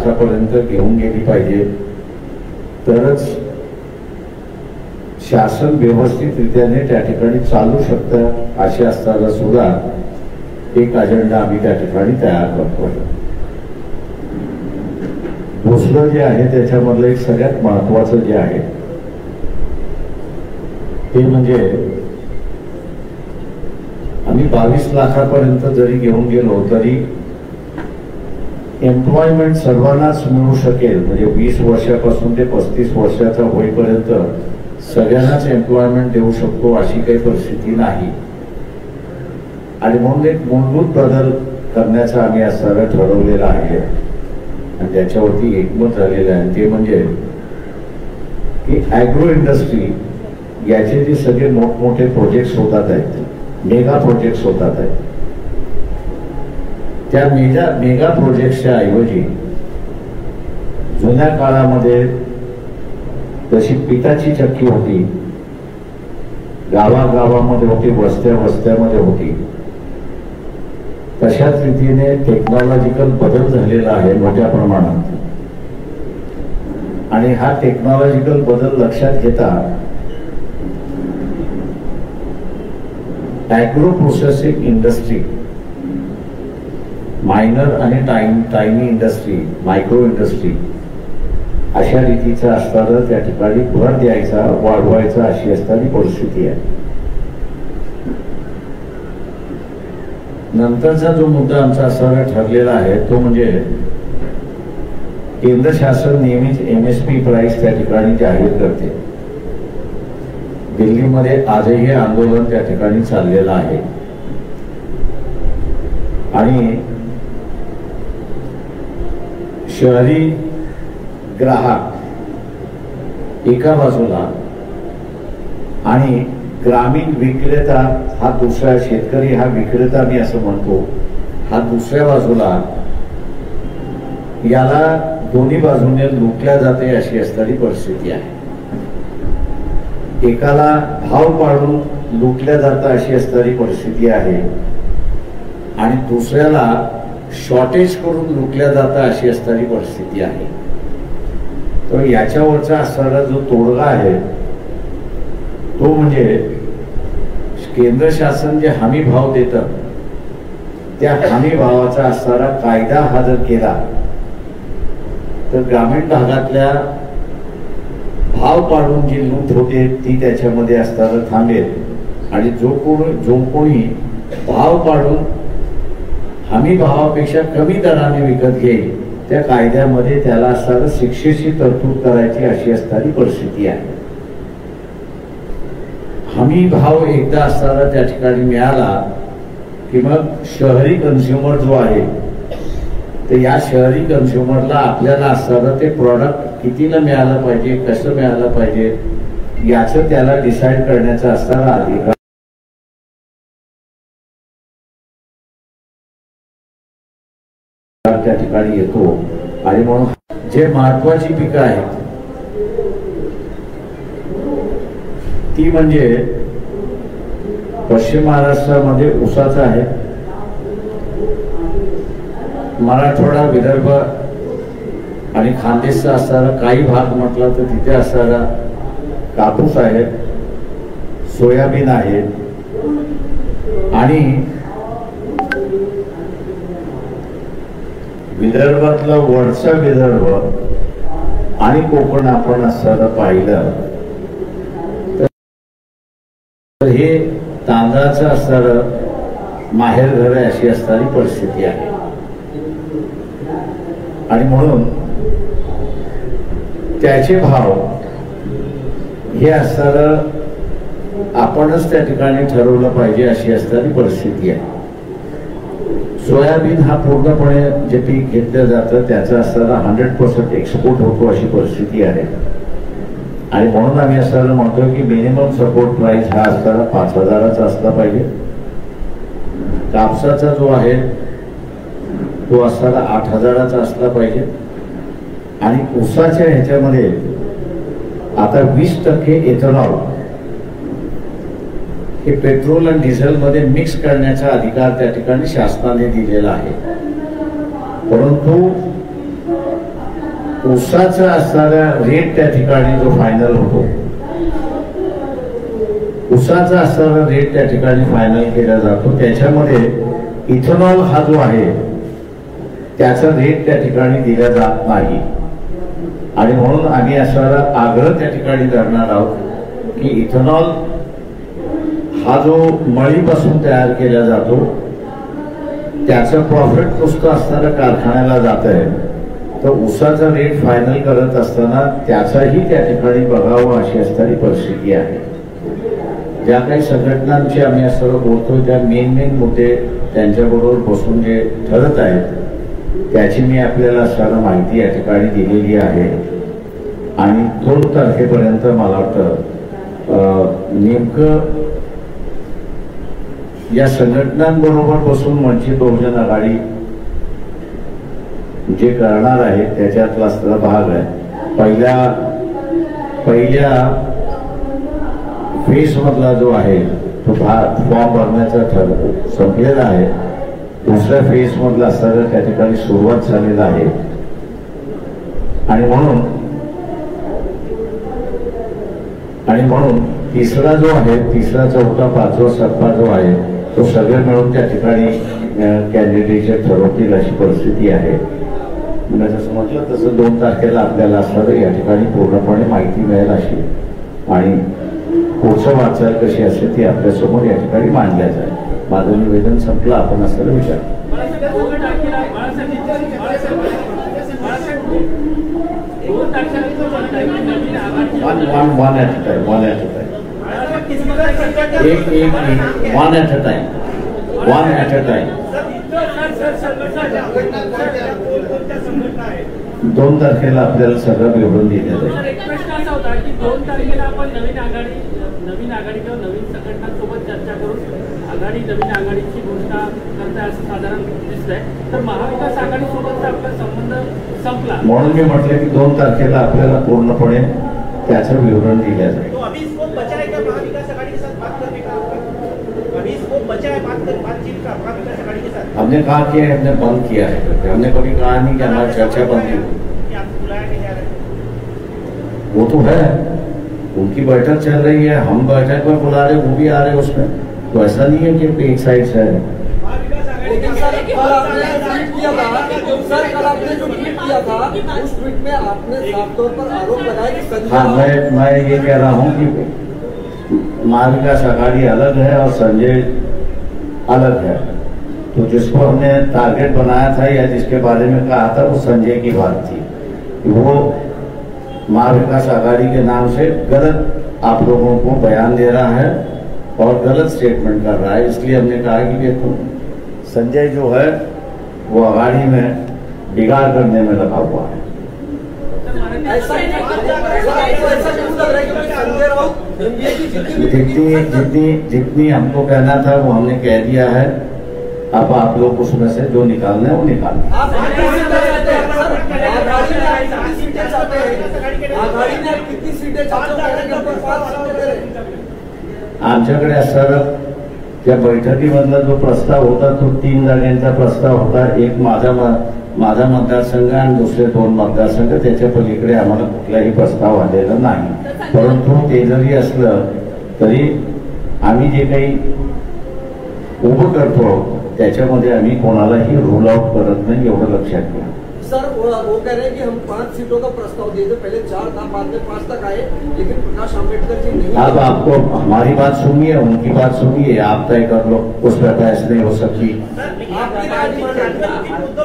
लाखापर्यंत घेऊन गेली पाहिजे, तरच शासन व्यवस्थितरित्याने त्या ठिकाणी चालू शकतं. असे असताना सुद्धा एक अजेंडा आम्ही त्या ठिकाणी तयार करतो. दुसरं जे आहे त्याच्यामधलं एक सगळ्यात महत्वाचं जे आहे ते म्हणजे आम्ही 22 लाखापर्यंत जरी घेऊन गेलो तरी एम्प्लॉयमेंट सर्वांनाच मिळू शकेल. म्हणजे 20 वर्षापासून ते 35 वर्षाचा होईपर्यंत सगळ्यांनाच एम्प्लॉयमेंट देऊ शकतो अशी काही परिस्थिती नाही. आणि म्हणून एक मूलभूत बदल करण्याचा आम्ही आज सगळं ठरवलेला आहे आणि त्याच्यावरती एकमत झालेलं आहे. ते म्हणजे की ॲग्रो इंडस्ट्री याचे जे सगळे मोठमोठे प्रोजेक्ट्स होतात आहेत, मेगा प्रोजेक्ट्स होतात आहेत, त्या मेगा प्रोजेक्ट्सच्या ऐवजी जुन्या काळामध्ये जशी पिठाची चक्की होती, गावागावामध्ये होती, वस्त्यामध्ये होती, तशाच रीतीने टेक्नॉलॉजिकल बदल झालेला आहे मोठ्या प्रमाणात. आणि हा टेक्नॉलॉजिकल बदल लक्षात घेता ॲग्रो प्रोसेसिंग इंडस्ट्री, मायनर आणि टायनी इंडस्ट्री, मायक्रो इंडस्ट्री अशा रीतीचा असताना त्या ठिकाणी भर द्यायचा, वाढवायचा अशी असणारी परिस्थिती आहे. नंतरचा जो मुद्दा आमचा असणारा ठरलेला आहे तो म्हणजे केंद्र शासन नेहमीच MSP प्राइस त्या ठिकाणी जाहीर करते. दिल्लीमध्ये आजही हे आंदोलन त्या ठिकाणी चाललेलं आहे आणि शहरी ग्राहक एका बाजूला आणि ग्रामीण विक्रेता हा दुसरा, शेतकरी हा विक्रेता मी असं म्हणतो, हा दुसऱ्या बाजूला, याला दोन्ही बाजूने लुटल्या जाते अशी असणारी परिस्थिती आहे. एकाला भाव पाडून लुटल्या जातं अशी असणारी परिस्थिती आहे आणि दुसऱ्याला शॉर्टेज करून लुटल्या जातं अशी असणारी परिस्थिती आहे. तर याच्यावरचा असणारा जो तोडगा आहे तो म्हणजे केंद्र शासन जे हमी भाव देतं त्या हमी भावाचा असणारा कायदा हा जर केला तर ग्रामीण भागातल्या भाव पाडून जी लूट होते ती त्याच्यामध्ये असताना थांबेल आणि जो कोणी भाव पाडून हमी भावापेक्षा कमी दराने विकत घेईल त्या कायद्यामध्ये त्याला असणारं शिक्षेची तरतूद करायची अशी असणारी परिस्थिती आहे. हमी भाव एकदा असताना त्या ठिकाणी मिळाला की मग शहरी कन्झ्युमर जो आहे तर या शहरी कन्झ्युमरला आपल्याला असणारं ते प्रॉडक्ट कितीला मिळालं पाहिजे, कसं मिळालं पाहिजे याचं त्याला डिसाईड करण्याचा असणारा अधिकार त्या ठिकाणी येतो. आणि म्हणून जे महत्वाची पिकं आहेत ती म्हणजे पश्चिम महाराष्ट्रामध्ये ऊसाचं आहे, मराठवाडा, विदर्भ आणि खानदेशचा असणारा काही भाग म्हटला तर तिथे असणारा कापूस आहे, सोयाबीन आहे आणि विदर्भातलं वरचा विदर्भ आणि कोकण आपण असताना पाहिलं तर हे तांदळाचं असणारं माहेर घर आहे अशी असणारी परिस्थिती आहे. आणि म्हणून त्याचे भाव हे असणारं आपणच त्या ठिकाणी ठरवलं पाहिजे अशी असणारी परिस्थिती आहे. सोयाबीन हा पूर्णपणे जे पीक घेतलं जातं त्याचा असताना 100% एक्सपोर्ट होतो अशी परिस्थिती आहे. आणि म्हणून आम्ही असताना म्हणतो की मिनिमम सपोर्ट प्राइस हा असताना 5,000चा असला पाहिजे. कापसाचा जो आहे तो असताना 8,000चा असला पाहिजे. आणि ऊसाच्या ह्याच्यामध्ये आता 20% एथेनॉल हे पेट्रोल आणि डिझेल मध्ये मिक्स करण्याचा अधिकार त्या ठिकाणी शासनाने दिलेला आहे. परंतु ऊसाचा असणारा रेट त्या ठिकाणी जो फायनल होतो, ऊसाचा असणारा रेट त्या ठिकाणी फायनल केला जातो, त्याच्यामध्ये इथेनॉल हा जो आहे त्याचा रेट त्या ठिकाणी दिला जात नाही. आणि म्हणून आम्ही असणारा आग्रह त्या ठिकाणी करणार आहोत की इथेनॉल हा जो मळीपासून तयार केला जातो त्याचं प्रॉफिट नुसतं असणाऱ्या कारखान्याला जात आहे, तर ऊसाचा रेट फायनल करत असताना त्याचाही त्या ठिकाणी बघावं अशी असणारी परिस्थिती आहे. ज्या काही संघटनांची आम्ही असं बोलतो त्या मेन मुद्दे त्यांच्याबरोबर बसून जे ठरत आहेत त्याची मी आपल्याला असणारा माहिती या ठिकाणी दिलेली आहे. आणि 2 तारखेपर्यंत मला वाटतं नेमकं या संघटनांबरोबर बसून वंचित बहुजन आघाडी जे करणार आहे त्याच्यातला असणारा भाग आहे. पहिल्या फेज मधला जो आहे तो फॉर्म भरण्याचा संपलेला आहे. दुसऱ्या फेज मधला असणारा त्या ठिकाणी सुरुवात झालेला आहे. आणि म्हणून तिसरा जो आहे, तिसरा 4था 5वा 7वा जो आहे तो सगळे मिळून त्या ठिकाणी कॅन्डिडेट ठरवतील अशी परिस्थिती आहे. जसं म्हटलं तसं 2 तारखेला आपल्याला असणारं या ठिकाणी पूर्णपणे माहिती मिळेल अशी, आणि पुढचं वाटचाल कशी असेल ती आपल्यासमोर या ठिकाणी मांडल्या जाईल. माझं निवेदन संपलं. आपण असं विचार one at a time. One at a time. 2 तारखेला आपल्याला सगळं विवरण दिलं जाईल. एक प्रश्न असा होता की 2 तारखेला आपण नवीन आघाडी किंवा नवीन संघटनांसोबत चर्चा करून नवीन आघाडीची घोषणा करताय असं साधारण दिसतंय. तर महाविकास आघाडी सोबतचा आपला संबंध संपला, म्हणून मी म्हटलं की 2 तारखेला आपल्याला पूर्णपणे त्याचं विवरण दिलं जाईल. हमने कहा कि हमने बंद किया है, हमने कभी कहा नहीं कि हमारी चर्चा बंद है. वो तो है, उनकी बैठक चल रही है, हम बैठक में बुला रहे, वो भी आ रहे उसमें. तो ऐसा नहीं है कि एक साइड से है. हाँ, मैं ये कह रहा हूँ कि महाविकास आघाड़ी अलग है और संजय अलग है. तो जिसको हमने टारगेट बनाया था या जिसके बारे में कहा था वो संजय की बात थी. वो महाविकास आघाड़ी के नाम से गलत आप लोगों को बयान दे रहा है और गलत स्टेटमेंट कर रहा है. इसलिए हमने कहा कि देखो संजय जो है वो आघाड़ी में बिगाड़ करने में लगा हुआ है. जितनी हमको कहना था वो हमने कह दिया है. अब आप लोग उसमें से जो निकालना है वो निकालना. आमच्याकडे असणारा त्या बैठकीमधला जो प्रस्ताव होता तो 3 जागांचा प्रस्ताव होता. एक माझा मतदारसंघ आणि दुसरे 2 मतदारसंघ. त्याच्या पलीकडे आम्हाला कुठलाही प्रस्ताव आलेला नाही. परंतु ते जरी असलं तरी आम्ही जे काही उभं करतो त्याच्यामध्ये आम्ही कोणालाही रूल आउट करत नाही, एवढं लक्षात घ्या. सर वो कह रहे हैं कि हम 5 सीटों का प्रस्ताव दिए थे, पहले 4 था, बाद में 5 तक आए, लेकिन प्रकाश आंबेडकर जी नहीं. अब आपको हमारी बात सुनिए, उनकी बात सुनिए, आप तय कर लो. उस पर बहस नहीं हो सकती.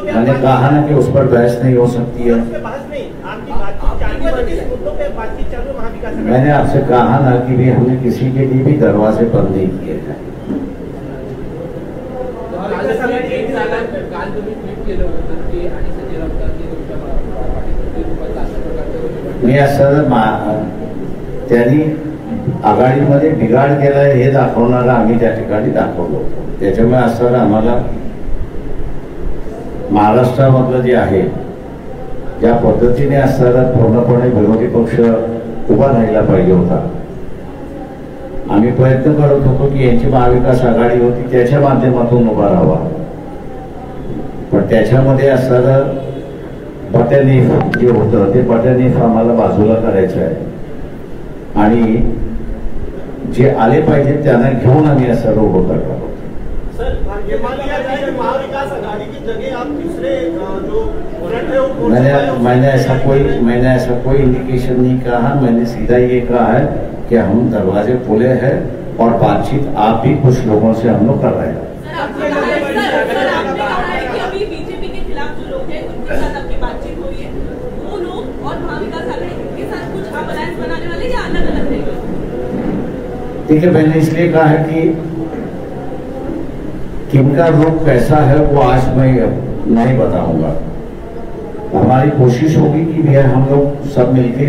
मैंने कहा ना कि उस पर बहस नहीं हो सकती है. मैंने आपसे कहा ना कि भी हमने किसी के लिए भी दरवाजे बंद नहीं किए हैं. मी असं त्यांनी आघाडीमध्ये बिघाड केलाय हे दाखवणारा आम्ही त्या ठिकाणी दाखवलो. त्याच्यामुळे असं आम्हाला महाराष्ट्रामधलं जे आहे ज्या पद्धतीने असणारा पूर्णपणे विरोधी पक्ष उभा राहिला पाहिजे होता. आम्ही प्रयत्न करत होतो की यांची महाविकास आघाडी होती त्याच्या माध्यमातून उभा राहावा, पण त्याच्यामध्ये असणारा पट्यानीफ जे होतं ते पट्यानीफ आम्हाला बाजूला करायचं आहे आणि जे आले पाहिजे त्यांना घेऊन आम्ही या सर्व उभं करणार आहोत. सर, ये माना जाता है कि महाविकास आघाड़ी की जगह आप तीसरे जो फ्रंट है वो मैंने ऐसा कोई इंडिकेशन नहीं कहा. मैंने सीधा ये कहा है कि हम दरवाजे खुले हैं और बातचीत आप भी कुछ लोगों से हम लोग कर रहे हैं. आपने कहा है कि अभी बीजेपी के खिलाफ जो लोग हैं उनके साथ आपकी बातचीत हो रही है, वो लोग और महाविकास आघाड़ी के साथ कुछ आप अलायंस बनाने वाले या अलग अलग रहेगा? ठीक है, मैंने इसलिए कहा है कि किनका रुख कैसा है वो आज मैं नहीं बताऊंगा. हमारी कोशिश होगी कि भैया हम लोग सब मिलके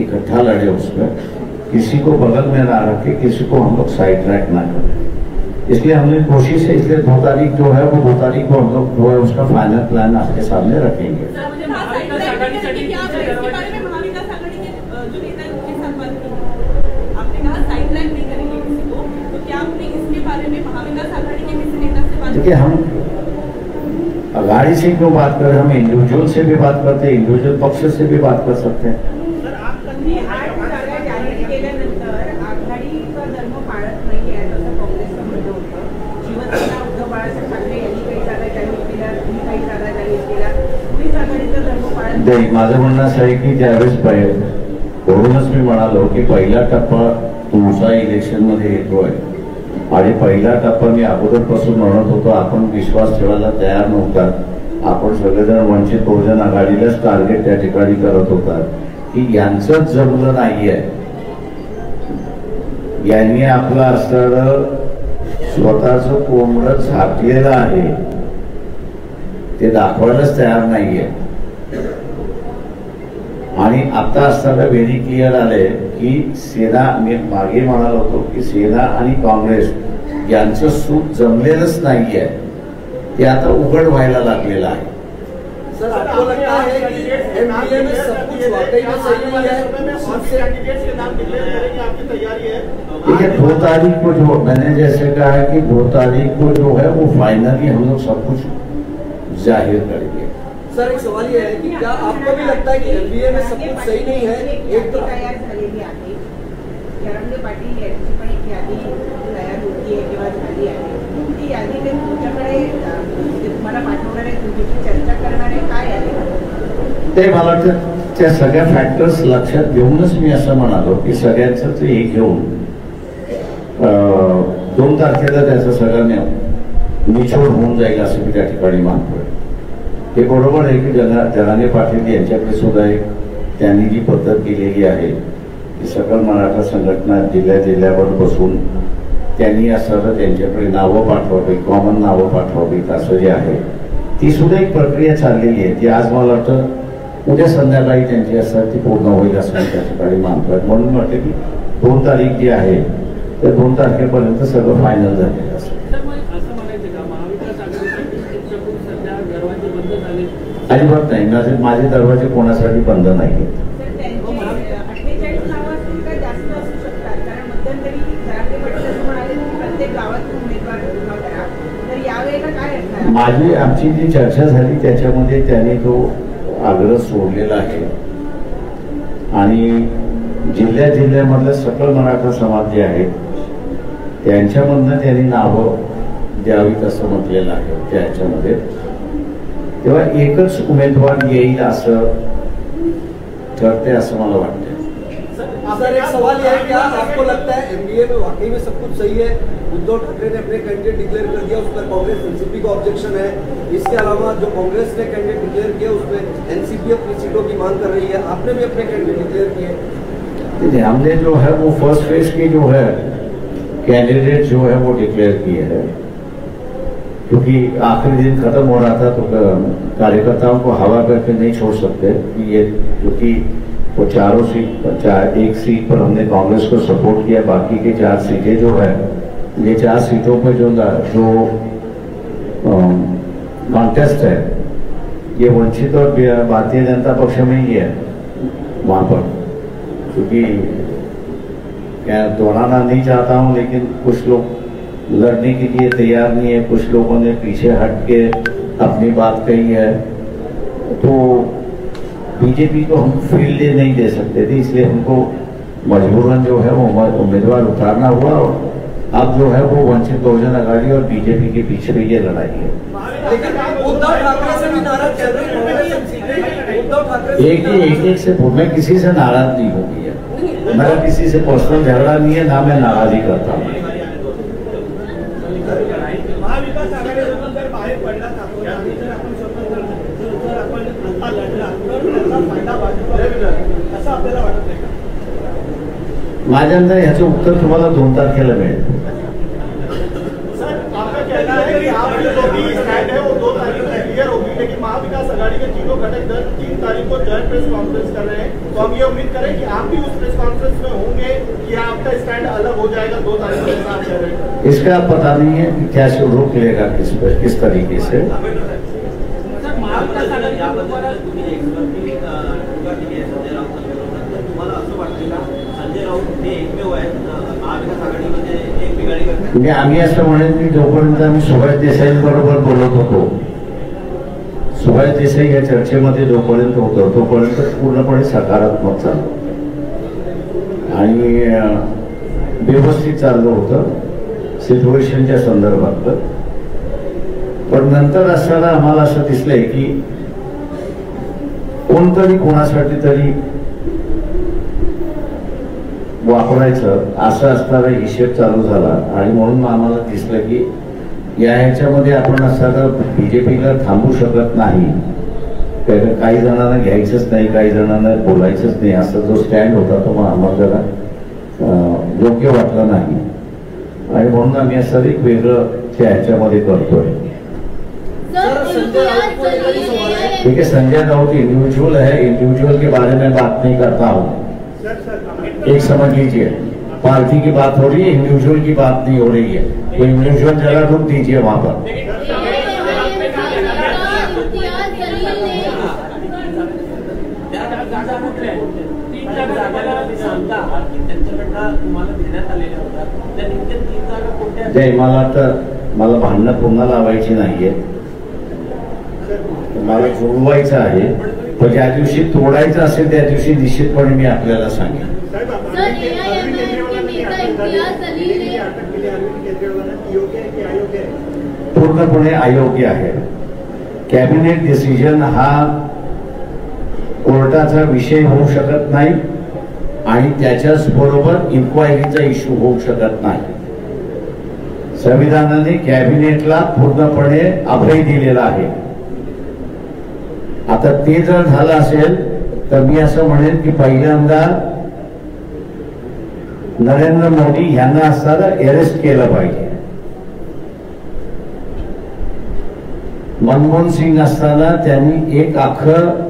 इकट्ठा लड़े उस पर, किसी को बगल में ना रखे, किसी को हम लोग साइड ट्रैक ना करें. इसलिए हमने कोशिश है, इसलिए 2 तारीख जो है वो 2 तारीख को हम लोग जो है उसका फाइनल प्लान आपके सामने रखेंगे. महाविकास आघाड़ी के जो नेता उनके साथ बात की, आपने कहा साइडलाइन नहीं करेंगे किसी को, तो क्या आपने इसके बारे में महाविकास आघाड़ी के किसी नेता से बात? देखिए, हम अघाड़ी से क्यों बात करें, हम इंडिविजुअल से भी बात करते हैं, इंडिविजुअल पक्ष से भी बात कर सकते हैं. आघाडीचा धर्म पाळत नाही आहे असं काँग्रेसचं म्हणणं होतं. शिवसेना उद्धव बाळासाहेब ठाकरे यांनी काही जागा जाहीर केल्या, तुम्ही काही जागा जाहीर केल्या, कुणीच आघाडीचा धर्म पाळत नाही. माझं म्हणणं असं आहे की ज्यावेळेस म्हणूनच मी म्हणालो की पहिला टप्पा तुमचा इलेक्शन मध्ये येतोय आणि पहिला टप्पा मी अगोदरपासून म्हणत होतो, आपण विश्वास ठेवायला तयार नव्हतात. आपण सगळेजण वंचित बहुजन आघाडीलाच टार्गेट त्या ठिकाणी करत होतात की यांचंच जमलं नाहीये, यांनी आपलं असणारं स्वतःचं कोंबडं झापलेलं आहे ते दाखवायलाच तयार नाहीये. आणि आता असताना व्हेरी क्लिअर आले की सेना, मी मागे म्हणालो होतो की सेना आणि काँग्रेस यांचं सूत जमलेलंच नाहीये, ते आता उघड व्हायला लागलेलं आहे. सर, आपको लगता है कि एमडीए में सब कुछ वाकई में सही नहीं है? कैंडिडेट्स के नाम डिक्लेयर करेंगे, आपकी तैयारी है? देखिए, 2 तारीख को जो मैंने जैसे कहा है कि 2 तारीख को जो है वो फाइनली हम लोग सब कुछ जाहिर करेंगे. सर, एक सवाल ये है कि क्या आपको भी लगता है कि एमडीए में सब कुछ सही नहीं है? एक तो तयार झालेली आहे, जरांगे पाटील यांची पण एक यादी तयार होती आहे किंवा झाली आहे. ती यादी ते तुमच्याकडे तुम्हाला पाठवणार आहे, तुमच्याशी चर्चा करणार आहे, काय आहे ते? मला वाटतं त्या सगळ्या फॅक्टर्स लक्षात घेऊनच मी असं म्हणालो की सगळ्यांचं ते हे घेऊन 2 तारखेला त्याचं सगळं निचोड होऊन जाईल असं मी त्या ठिकाणी मानतोय. हे बरोबर आहे की जरांगे पाटील यांच्याकडे सुद्धा एक त्यांनी जी पद्धत केलेली आहे की सकल मराठा संघटना जिल्ह्यावर बसून त्यांनी असं त्यांच्याकडे नावं पाठवावी, कॉमन नावं पाठवावीत असं जे आहे ती सुद्धा एक प्रक्रिया चाललेली आहे. ती आज मला वाटतं उद्या संध्याकाळी त्यांची असं ती पूर्ण होईल असं मी त्या ठिकाणी मानतोय. म्हणून वाटतं की 2 तारीख जी आहे त्या 2 तारखेपर्यंत सगळं फायनल झालेलं असेल. असं म्हणायचं का महाविकास आघाडीसाठी तुमच्याकडून सध्या दरवाजे बंद झाले? अजिबात नाही, माझे दरवाजे कोणासाठी बंद नाही. 48 नावं असतील का जास्त असू शकतात? कारण मध्यंतरी जरांगे पाटील असं म्हणाले की प्रत्येक गावातून उमेदवार उभा करा, तर यावेळेला काय असणार? आमची जी चर्चा झाली त्याच्यामध्ये त्यांनी तो आग्रह सोडलेला आहे आणि जिल्ह्यामधले सकल मराठा समाज जे आहेत त्यांच्यामधनं त्यांनी नावं द्यावीत असं म्हटलेलं आहे त्याच्यामध्ये. तेव्हा एकच उमेदवार येईल असं ठरते असं मला वाटतं. सर, एक सवाल यह है, क्या आपको लगता है एमडीए में वाकई में सब कुछ सही है? उद्धव ठाकरे ने अपने कैंडिडेट डिक्लेयर कर दिया, उस पर कांग्रेस एनसीपी का ऑब्जेक्शन है. इसके अलावा जो कांग्रेस ने कैंडिडेट डिक्लेयर किया उसमें एनसीपी अपनी सीटों की मांग कर रही है, आपने भी अपने कैंडिडेट डिक्लेयर किए. हमने जो है वो फर्स्ट फेज की जो है कैंडिडेट जो है वो डिक्लेयर किए हैं, क्योंकि आखिरी दिन खत्म हो रहा था तो कार्यकर्ताओं को हवा करके नहीं छोड़ सकते कि ये, क्योंकि वो चारों सीट, एक सीट पर हमने कांग्रेस को सपोर्ट किया, बाकी के 4 सीटें जो है ये 4 सीटों पे जो कॉन्टेस्ट है ये वंचित और भारतीय जनता पक्ष में ही है वहाँ पर. क्योंकि क्या दोहराना नहीं चाहता हूँ, लेकिन कुछ लोग लड़ने के लिए तैयार नहीं है, कुछ लोगों ने पीछे हट के अपनी बात कही है. तो बीजेपी को हम फील्ड नहीं दे सकते थे, इसलिए हमको मजबूरन जो है वो उम्मीदवार उतारना हुआ। और अब जो है वो वंचित बहुजन आघाड़ी और बीजेपी के बीच में ये लड़ाई है। लेकिन उद्धव ठाकरे से भी नाराज चल रहे हैं। उद्धव ठाकरे एक से मैं किसी से नाराज नहीं होगी है, मेरा किसी से पर्सनल झगड़ा नहीं है, ना मैं नाराजगी करता हूँ। महाविकास आघाडीमधून जर बाहेर पडलात आपण आणि जर आपण स्वतंत्र जर आपण आता लढला तर त्याचा फायदा भाजपला मिळेल असं आपल्याला वाटत नाही का? माझ्या अंदर ह्याचं उत्तर तुम्हाला 2 तारखेला मिळेल। सर, आपका कहना है कि आपकी जो भी स्टैंड है वो 2 तारीख को क्लियर होगी, लेकिन महाविकास आघाड़ी के तीनों घटक दल 3 तारीख को जॉइंट प्रेस कॉन्फ्रेंस कर रहे हैं, तो हम ये उम्मीद करें कि आप भी उस प्रेस कॉन्फ्रेंस में होंगे कि आपका स्टैंड अलग हो जाएगा 2 तारीख को साथ कह रहे हैं? इसका पता नहीं है कि क्या रोक लेगा किस तरीके से। सर, महाविकास आघाडी याबद्दल तुम्ही तुम्हाला असं वाटतं का संजय राऊत हे एकमेव आहेत महाविकास आघाडीमध्ये एक बिघाडी करतात? म्हणजे आम्ही असं म्हणेन की जोपर्यंत आम्ही सुभाष देसाईंबरोबर बोलत होतो, सुभाष देसाई या चर्चेमध्ये जोपर्यंत होतो तोपर्यंत पूर्णपणे सकारात्मक चाललं आणि व्यवस्थित चाललं होतं सिच्युएशनच्या संदर्भातलं। पण नंतर असताना आम्हाला असं दिसलंय की कोणतरी कोणासाठी तरी वापरायचं असं असणारा हिशेब चालू झाला आणि म्हणून आम्हाला दिसलं की ह्याच्यामध्ये आपण असताना बीजेपीला थांबू शकत नाही, काही जणांना घ्यायचंच नाही, काही जणांना बोलायचंच नाही, असा जो स्टँड होता तो आम्हाला जरा योग्य वाटला नाही आणि म्हणून आम्ही असं एक वेगळं ह्याच्यामध्ये करतोय। ठीक है, संजय राउत इंडिविजुअल है, इंडिविजुअल के बारे में बात नहीं करता हूँ। एक समझ लीजिए, पार्टी की बात हो रही है, इंडिविजुअल की बात नहीं हो रही है। तो इंडिविजुअल जगह रुक दीजिए वहां पर। जय, मला भांडणं पुन्हा लावायची नाहीये, मला जोडवायचं आहे। पण ज्या दिवशी तोडायचं असेल त्या दिवशी निश्चितपणे मी आपल्याला सांगेन। पूर्णपणे अयोग्य आहे। कॅबिनेट डिसिजन हा कोर्टाचा विषय होऊ शकत नाही आणि त्याच्याच बरोबर इन्क्वायरीचा इश्यू होऊ शकत नाही। संविधानाने कॅबिनेटला पूर्णपणे अभय दिलेला आहे। आता ते जर झालं असेल तर मी असं म्हणेन की पहिल्यांदा नरेंद्र मोदी यांना असताना अरेस्ट केलं पाहिजे। मनमोहन सिंग असताना त्यांनी एक आखं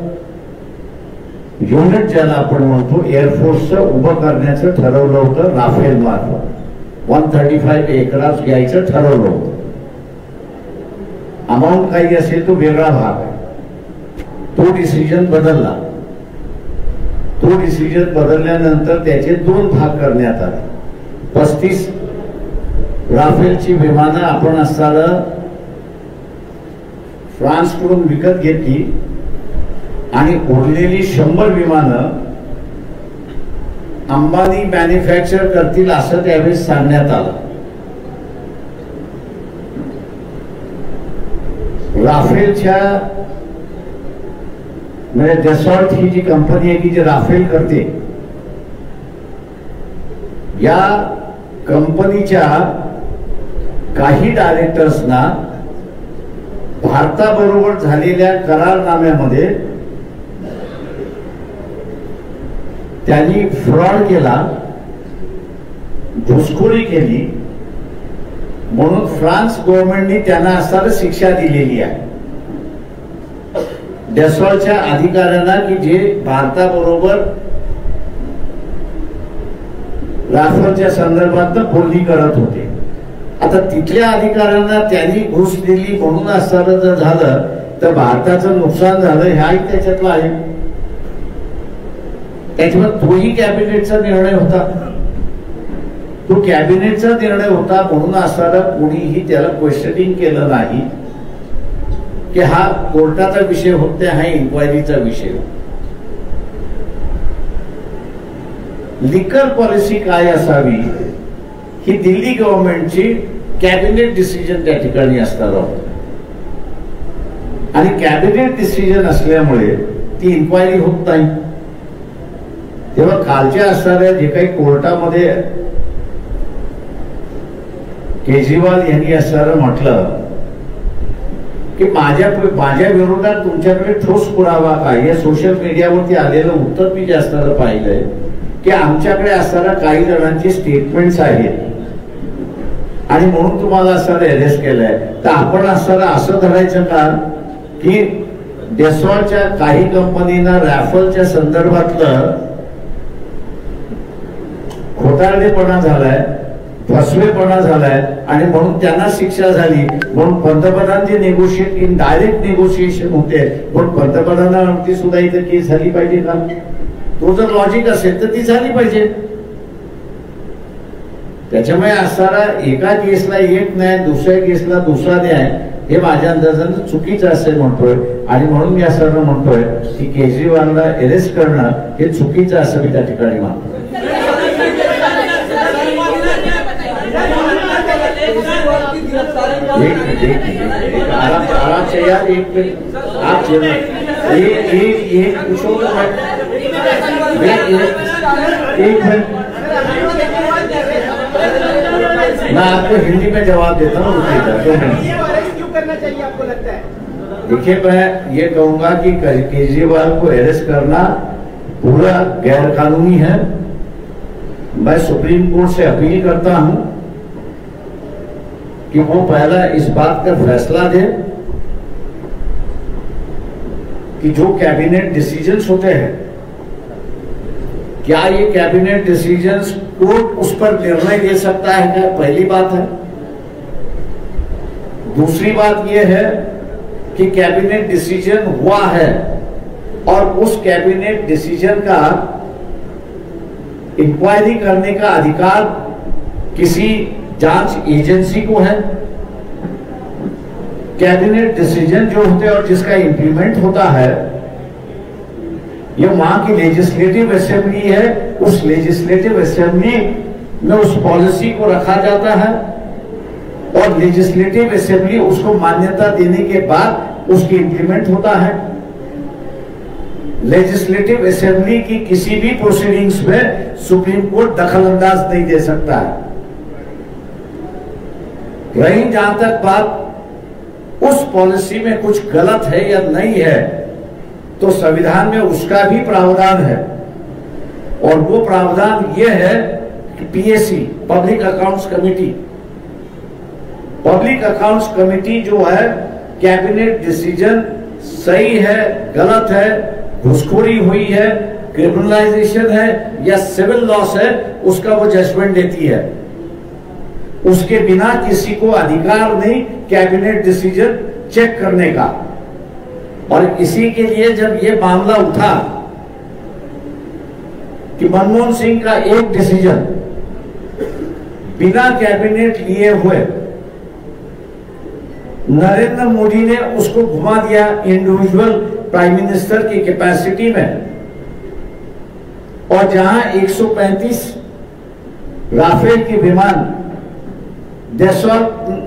युनिट ज्याला आपण म्हणतो एअरफोर्सचं उभं करण्याचं ठरवलं होतं, राफेल मार्फत 135 एअरक्राफ्ट घ्यायचं ठरवलं होतं। अमाऊंट काही असेल तो वेगळा भाग आहे, तो डिसिजन बदलला। तो डिसिजन बदलल्यानंतर त्याचे 2 भाग करण्यात आले। 35 राफेलची विमानं आपण असताना फ्रान्सकडून विकत घेतली आणि उरलेली 100 विमानं अंबानी मॅन्युफॅक्चर करतील असं त्यावेळेस सांगण्यात आलं। राफेलच्या म्हणजे डेसॉल्ट ही जी कंपनी आहे की जी राफेल करते, या कंपनीच्या काही डायरेक्टर्सना भारताबरोबर झालेल्या करारनाम्यामध्ये त्यांनी फ्रॉड केला, घुसखोरी केली, म्हणून फ्रान्स गव्हर्नमेंटने त्यांना असताना शिक्षा दिलेली आहे। डेसॉल्टच्या अधिकाऱ्यांना की जे भारताबरोबर राफेलच्या संदर्भात बोलणी करत होते। आता तिथल्या अधिकाऱ्यांना त्यांनी घुस दिली म्हणून असताना जर झालं तर भारताचं नुकसान झालं हाही त्याच्यातला आहे। त्याच्यामुळे तोही कॅबिनेटचा निर्णय होता, तो कॅबिनेटचा निर्णय होता म्हणून असताना कोणीही त्याला क्वेश्चनिंग केलं नाही की हा कोर्टाचा विषय होत नाही, हा इन्क्वायरीचा विषय होता। लिकर पॉलिसी काय असावी ही दिल्ली गव्हर्नमेंटची कॅबिनेट डिसिजन त्या ठिकाणी असणार आहोत. आणि कॅबिनेट डिसिजन असल्यामुळे ती इन्क्वायरी होत नाही. तेव्हा खालच्या असणाऱ्या जे काही कोर्टामध्ये केजरीवाल यांनी असणारं म्हटलं की माझ्या विरोधात तुमच्याकडे ठोस पुरावा काय, या सोशल मीडियावरती आलेलं उत्तर मी जे असणारं पाहिलंय की आमच्याकडे असणाऱ्या काही जणांची स्टेटमेंट्स आहेत आणि म्हणून तुम्हाला असणारं अरेस्ट केलंय. तर आपण असणारं असं धरायचं का की डेसॉलच्या काही कंपनीना रॅफलच्या संदर्भातलं खोटारडेपणा झालाय, फसवेपणा झालाय आणि म्हणून त्यांना शिक्षा झाली. म्हणून पंतप्रधान जे नेगोशिएट डायरेक्ट नेगोशिएशन होते म्हणून पंतप्रधानावरती सुद्धा इथे केस झाली पाहिजे का? तो जर लॉजिक असेल तर ती झाली पाहिजे. त्याच्यामुळे असणारा एका केसला एक न्याय, दुसऱ्या केसला दुसरा न्याय, हे माझ्या अंदाजानं चुकीचं असे म्हणतोय. आणि म्हणून मी असं म्हणतोय की केजरीवालला अरेस्ट करणं हे चुकीचं असं मी त्या ठिकाणी मानतो. आराम से यार, एक मिनट आप एक पूछो तो मैं आपको हिंदी में जवाब देता हूँ. क्यों करना चाहिए आपको लगता है? देखिए, मैं ये कहूंगा कि केजरीवाल को अरेस्ट करना पूरा गैर कानूनी है. मैं सुप्रीम कोर्ट से अपील करता हूं कि वो पहला इस बात का फैसला दे कि जो कैबिनेट डिसीजंस होते हैं, क्या ये कैबिनेट डिसीजंस कोर्ट उस पर निर्णय ले सकता है क्या? पहली बात है. दूसरी बात यह है कि कैबिनेट डिसीजन हुआ है और उस कैबिनेट डिसीजन का इंक्वायरी करने का अधिकार किसी जांच एजेंसी को है. कैबिनेट डिसीजन जो होते हैं और जिसका इंप्लीमेंट होता है, ये वहां की लेजिस्लेटिव असेंबली है. उस लेजिस्लेटिव असेंबली में उस पॉलिसी को रखा जाता है और लेजिस्लेटिव असेंबली उसको मान्यता देने के बाद उसकी इंप्लीमेंट होता है. लेजिस्लेटिव असेंबली की किसी भी प्रोसीडिंग्स में सुप्रीम कोर्ट दखल अंदाज नहीं दे सकता है. रही जहां तक बात उस पॉलिसी में कुछ गलत है या नहीं है, तो संविधान में उसका भी प्रावधान है और वो प्रावधान यह है कि PAC, public accounts committee, public accounts committee जो है, कैबिनेट डिसीजन सही है, गलत है, घुसखोरी हुई है, क्रिमिनलाइजेशन है या सिविल लॉस है, उसका वो जजमेंट देती है. उसके बिना किसी को अधिकार नहीं कैबिनेट डिसीजन चेक करने का. और इसी के लिए जब ये मामला उठा कि मनमोहन सिंह का एक डिसीजन बिना कैबिनेट लिए हुए नरेंद्र मोदी ने उसको घुमा दिया इंडिविजुअल प्राइम मिनिस्टर की कैपेसिटी में, और जहां 135 राफेल के विमान डेसॉल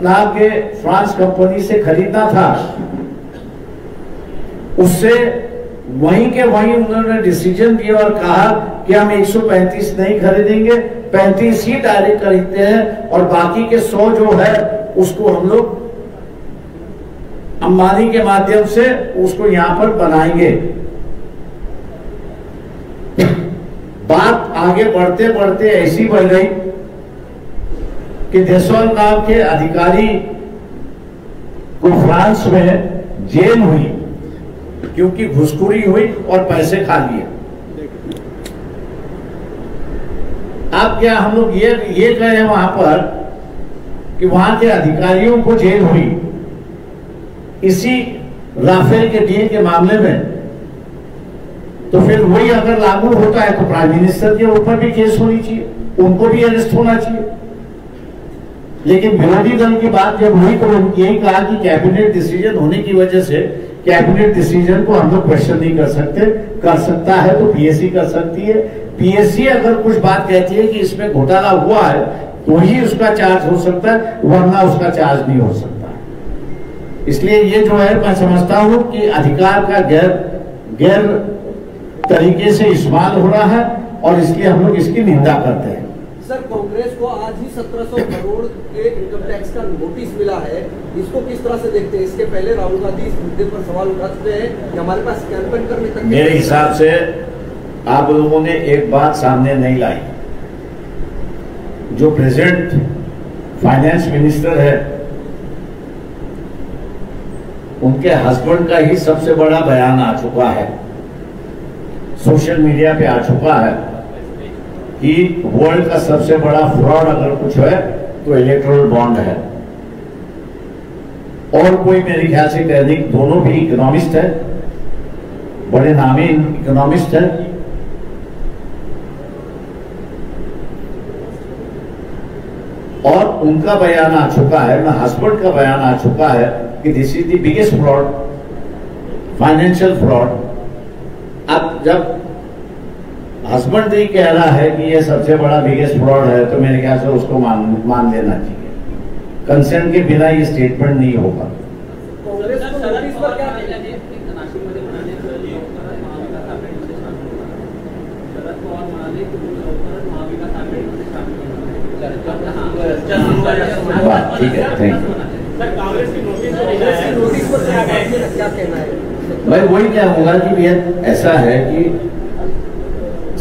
नाम के फ्रांस कंपनी से खरीदना था, उससे वहीं के वहीं उन्होंने डिसीजन दिया और कहा कि हम 135 नहीं खरीदेंगे, 35 ही डायरेक्ट खरीदते हैं और बाकी के 100 जो है उसको हम लोग अंबानी के माध्यम से उसको यहां पर बनाएंगे. बात आगे बढ़ते बढ़ते ऐसी बढ़ गई कि डेसॉल नाम के अधिकारी को फ्रांस में जेल हुई क्योंकि घुसखोरी हुई और पैसे खा लिए. अब क्या हम लोग ये कह रहे हैं वहां पर कि वहां के अधिकारियों को जेल हुई इसी राफेल के डील के मामले में, तो फिर वही अगर लागू होता है तो प्राइम मिनिस्टर के ऊपर भी केस होनी चाहिए, उनको भी अरेस्ट होना चाहिए. लेकिन विरोधी दल की बात जब हुई तो यही कहा कि कैबिनेट डिसीजन होने की वजह से कैबिनेट डिसीजन को हम लोग क्वेश्चन नहीं कर सकते, कर सकता है तो पीएससी कर सकती है, पीएससी अगर कुछ बात कहती है कि इसमें घोटाला हुआ है तो ही उसका चार्ज हो सकता है, वरना उसका चार्ज नहीं हो सकता। इसलिए ये जो है मैं समझता हूं कि अधिकार का गैर तरीके से इस्तेमाल हो रहा है और इसलिए हम लोग इसकी निंदा करते हैं। सर, कांग्रेस को आज ही 1700 करोड़ के इनकम टैक्स का नोटिस मिला है, इसको किस तरह से देखते हैं? इसके पहले राहुल गांधी इस मुद्दे पर सवाल उठा चुके हैं कि हमारे पास कैंपेन करने तक मेरे हिसाब से आप लोगों ने एक बात सामने नहीं लाई। जो प्रेजेंट फाइनेंस मिनिस्टर है उनके हस्बैंड का ही सबसे बड़ा बयान आ चुका है, सोशल मीडिया पे आ चुका है कि वर्ल्ड का सबसे बड़ा फ्रॉड अगर कुछ है तो इलेक्टोरल बॉन्ड है। और कोई मेरे ख्याल से कह नहीं, दोनों भी इकोनॉमिस्ट है, बड़े नामी इकोनॉमिस्ट है। और उनका बयान आ चुका है, ना हस्बैंड का बयान आ चुका है कि this is the biggest fraud, financial fraud. अब जब हस्बैंड ही कह रहा है कि ये सबसे बड़ा बिगेस्ट फ्रॉड है तो मेरे ख्याल से उसको मान लेना चाहिए। कंसेंट के बिना ये स्टेटमेंट नहीं होगा। कांग्रेस को नोटिस पर क्या ठीक है, थैंक यू। कांग्रेस की नोटिस पर क्या कहना है? मैं वही कहूंगा कि ये ऐसा है कि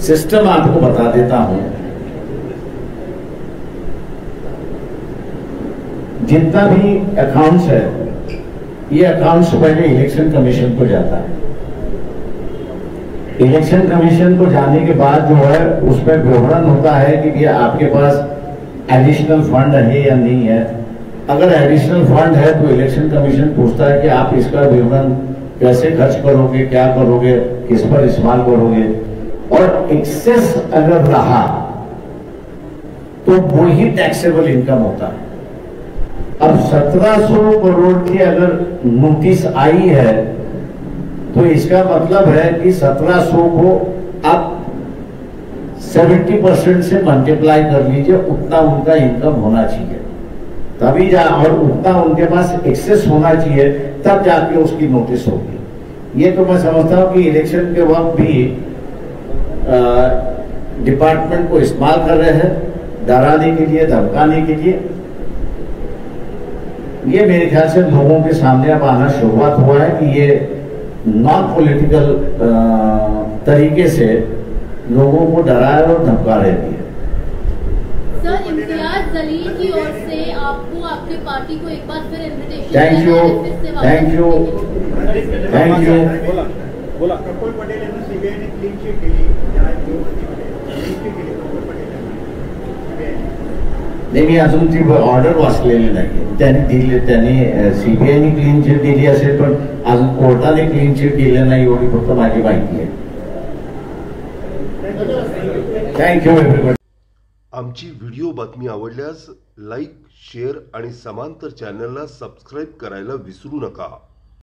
सिस्टम आपको बता देता हूं, जितना भी अकाउंट्स है ये अकाउंट्स पहले इलेक्शन कमीशन को जाता है। इलेक्शन कमीशन को जाने के बाद जो है उसमें विवरण होता है कि ये आपके पास एडिशनल फंड है या नहीं है। अगर एडिशनल फंड है तो इलेक्शन कमीशन पूछता है कि आप इसका विवरण कैसे खर्च करोगे, क्या करोगे, किस पर इस्तेमाल करोगे। और एक्सेस अगर रहा तो वही टैक्सेबल इनकम होता है। अब 1700 करोड़ की अगर नोटिस आई है तो इसका मतलब है कि 1700 को आप 70% से मल्टीप्लाई कर लीजिए, उतना उनका इनकम होना चाहिए, तभी और उतना उनके पास एक्सेस होना चाहिए, तब जाके उसकी नोटिस होगी। ये तो मैं समझता हूं कि इलेक्शन के वक्त भी डिपार्टमेंट को इस्तेमाल कर रहे हैं डराने के लिए, धमकाने के लिए। ये मेरे ख्याल से लोगों के सामने अब आना शुरुआत हुआ है कि ये नॉन पॉलिटिकल तरीके से लोगों को डरा और धमका रहे हैं। सर, इम्तियाज जलील की ओर से आपको आपके पार्टी को एक बार फिर invitation. Thank you, thank you, thank you. बोला प्रफुल्ल पटेल यांना सीबीआयने क्लीन चिट दिली, नाही मी अजून ती ऑर्डर वाचलेली नाही। त्यांनी सीबीआयने क्लीन चिट दिली असेल पण अजून कोर्टाने क्लीन चिट दिली नाही एवढी फक्त माझी माहिती आहे। Thank you everybody. आमची व्हिडिओ बातमी आवडल्यास लाईक, शेअर आणि समांतर चॅनलला सबस्क्राईब करायला विसरू नका।